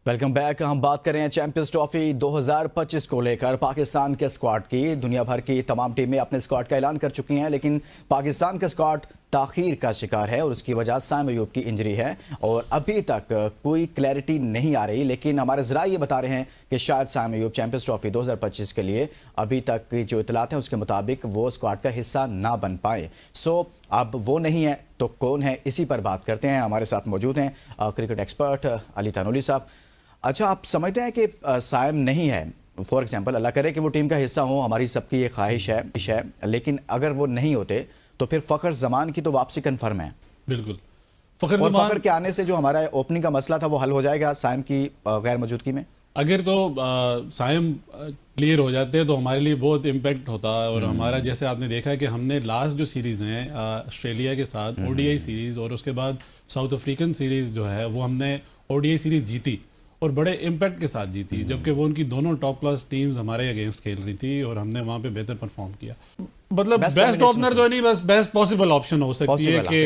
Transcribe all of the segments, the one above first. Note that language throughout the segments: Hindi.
Welcome back. हम बात कर रहे हैं चैंपियंस ट्रॉफी 2025 को लेकर। पाकिस्तान के स्क्वाड की दुनिया भर की तमाम टीमें अपने स्क्वाड का ऐलान कर चुकी हैं, लेकिन पाकिस्तान का स्क्वाड ताखीर का शिकार है और उसकी वजह साइम अयूब की इंजरी है और अभी तक कोई क्लैरिटी नहीं आ रही। लेकिन हमारे ज़रा ये बता रहे हैं कि शायद साइम अयूब चैंपियंस ट्रॉफी 2025 के लिए अभी तक की जो इतलात हैं उसके मुताबिक वो स्क्वाड का हिस्सा ना बन पाए। सो अब वो नहीं है तो कौन है, इसी पर बात करते हैं। हमारे साथ मौजूद हैं क्रिकेट एक्सपर्ट अली तानोली साहब। अच्छा, आप समझते हैं कि साइम नहीं है, फॉर एग्जांपल अल्लाह करे कि वो टीम का हिस्सा हो, हमारी सबकी ये ख्वाहिश है, लेकिन अगर वो नहीं होते तो फिर फ़खर जमान की तो वापसी कन्फर्म है। बिल्कुल। फ़खर के आने से जो हमारा ओपनिंग का मसला था वो हल हो जाएगा साइम की गैर मौजूदगी में। अगर तो साइम क्लियर हो जाते हैं तो हमारे लिए बहुत इम्पैक्ट होता है। और हमारा जैसे आपने देखा है कि हमने लास्ट जो सीरीज़ हैं ऑस्ट्रेलिया के साथ ओडीआई सीरीज़ और उसके बाद साउथ अफ्रीकन सीरीज़ जो है वो हमने ओडीआई सीरीज़ जीती और बड़े इम्पैक्ट के साथ जीती, जबकि वो उनकी दोनों टॉप क्लास टीम्स हमारे अगेंस्ट खेल रही थी और हमने वहाँ पे बेहतर परफॉर्म किया। मतलब बेस्ट ओपनर तो नहीं, बस बेस्ट पॉसिबल ऑप्शन हो सकती है कि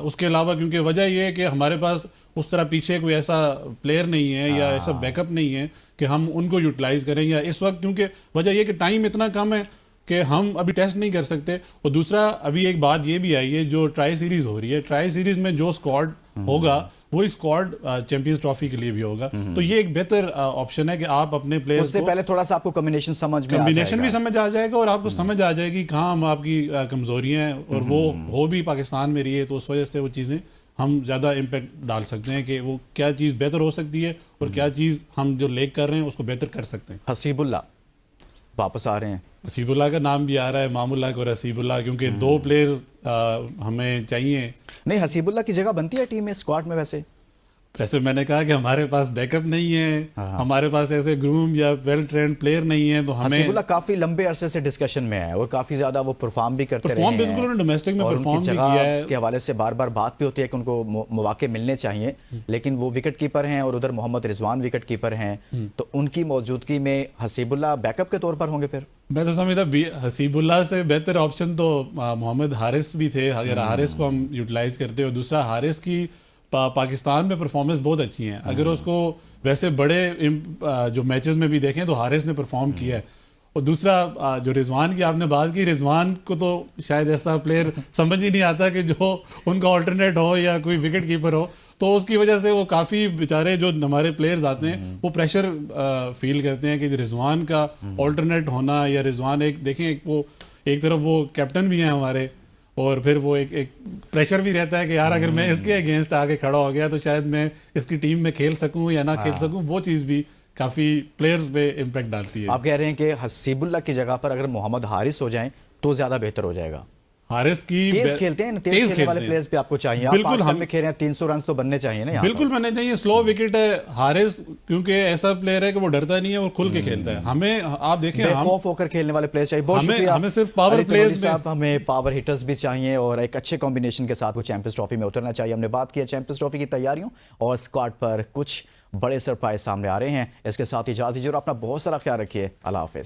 उसके अलावा, क्योंकि वजह ये है कि हमारे पास उस तरह पीछे कोई ऐसा प्लेयर नहीं है या ऐसा बैकअप नहीं है कि हम उनको यूटिलाइज करें या इस वक्त, क्योंकि वजह ये कि टाइम इतना कम है कि हम अभी टेस्ट नहीं कर सकते। और दूसरा अभी एक बात ये भी आई है, जो ट्राई सीरीज हो रही है, ट्राई सीरीज में जो स्क्वाड होगा वही स्क्वाड चैंपियंस ट्रॉफी के लिए भी होगा। तो ये एक बेहतर ऑप्शन है कि आप अपने प्लेयर्स उससे पहले थोड़ा सा आपको कॉम्बिनेशन भी समझ आ जाएगा और आपको समझ आ जाएगी कहाँ हम आपकी कमजोरियां हैं और वो हो भी पाकिस्तान में रही है, तो उस वजह से वो चीज़ें हम ज़्यादा इम्पैक्ट डाल सकते हैं कि वो क्या चीज़ बेहतर हो सकती है और क्या चीज़ हम जो लेक कर रहे हैं उसको बेहतर कर सकते हैं। हसीबुल्लाह वापस आ रहे हैं, हसीबुल्लाह का नाम भी आ रहा है, मामूल्लाह और हसीबुल्लाह, क्योंकि दो प्लेयर हमें चाहिए। नहीं, हसीबुल्लाह की जगह बनती है टीम में, स्क्वाड में। वैसे मैंने कहा कि हमारे पास बैकअप नहीं है, हमारे पास ऐसे ग्रूम या वेल ट्रेंड प्लेयर नहीं है, तो हमें हसीबुल्लाह काफी लंबे अरसे से डिस्कशन में है और काफी ज्यादा वो परफॉर्म भी करते रहे हैं। बिल्कुल उन्होंने डोमेस्टिक में परफॉर्म भी किया है के हवाले से बार बार बात भी होती है कि उनको मौके मिलने चाहिए, लेकिन वो विकेट कीपर हैं और उधर मोहम्मद रिजवान विकेट कीपर हैं, तो उनकी मौजूदगी में हसीबुल्लाह बैकअप के तौर पर होंगे। फिर मैं तो समझता हसीबुल्लाह से बेहतर ऑप्शन तो मोहम्मद हारिस भी थे, अगर हारिस को हम यूटिलाइज करते। और दूसरा, हारिस की पाकिस्तान में परफॉर्मेंस बहुत अच्छी हैं। अगर उसको वैसे बड़े जो मैचेस में भी देखें तो हारिस ने परफॉर्म किया है। और दूसरा, जो रिजवान की आपने बात की, रिजवान को तो शायद ऐसा प्लेयर समझ ही नहीं आता कि जो उनका ऑल्टरनेट हो या कोई विकेट कीपर हो, तो उसकी वजह से वो काफ़ी बेचारे जो हमारे प्लेयर्स आते हैं वो प्रेशर फील करते हैं कि रिजवान का ऑल्टरनेट होना, या रिजवान एक देखें वो एक तरफ वो कैप्टन भी हैं हमारे, और फिर वो एक प्रेशर भी रहता है कि यार अगर मैं इसके अगेंस्ट आके खड़ा हो गया तो शायद मैं इसकी टीम में खेल सकूं या ना खेल सकूं। वो चीज़ भी काफ़ी प्लेयर्स पे इम्पैक्ट डालती है। आप कह रहे हैं कि हसीबुल्लाह की जगह पर अगर मोहम्मद हारिस हो जाएं तो ज़्यादा बेहतर हो जाएगा। हारिस की तेज खेलते हैं, तेज खेलने वाले प्लेयर्स भी आपको चाहिए। बिल्कुल, हम में खेल रहे हैं, 300 रन तो बनने चाहिए ना। बिल्कुल बनने चाहिए। स्लो विकेट है हारिस, क्योंकि ऐसा प्लेयर है कि वो डरता नहीं है और खुल के खेलता है। हमें आप देखें, हम ऑफ होकर खेलने वाले प्लेयर्स चाहिए। बहुत शुक्रिया। हमें सिर्फ पावर प्लेयर्स साहब, हमें पावर हिटर्स भी चाहिए और एक अच्छे कॉम्बिनेशन के साथ वो चैंपियंस ट्रॉफी में उतरना चाहिए। हमने बात की चैंपियंस ट्रॉफी की तैयारियों और स्क्वाड पर कुछ बड़े सरप्राइज सामने आ रहे हैं। इसके साथ इजाजत दीजिए और अपना बहुत सारा ख्याल रखिए। अल्लाह हाफिज।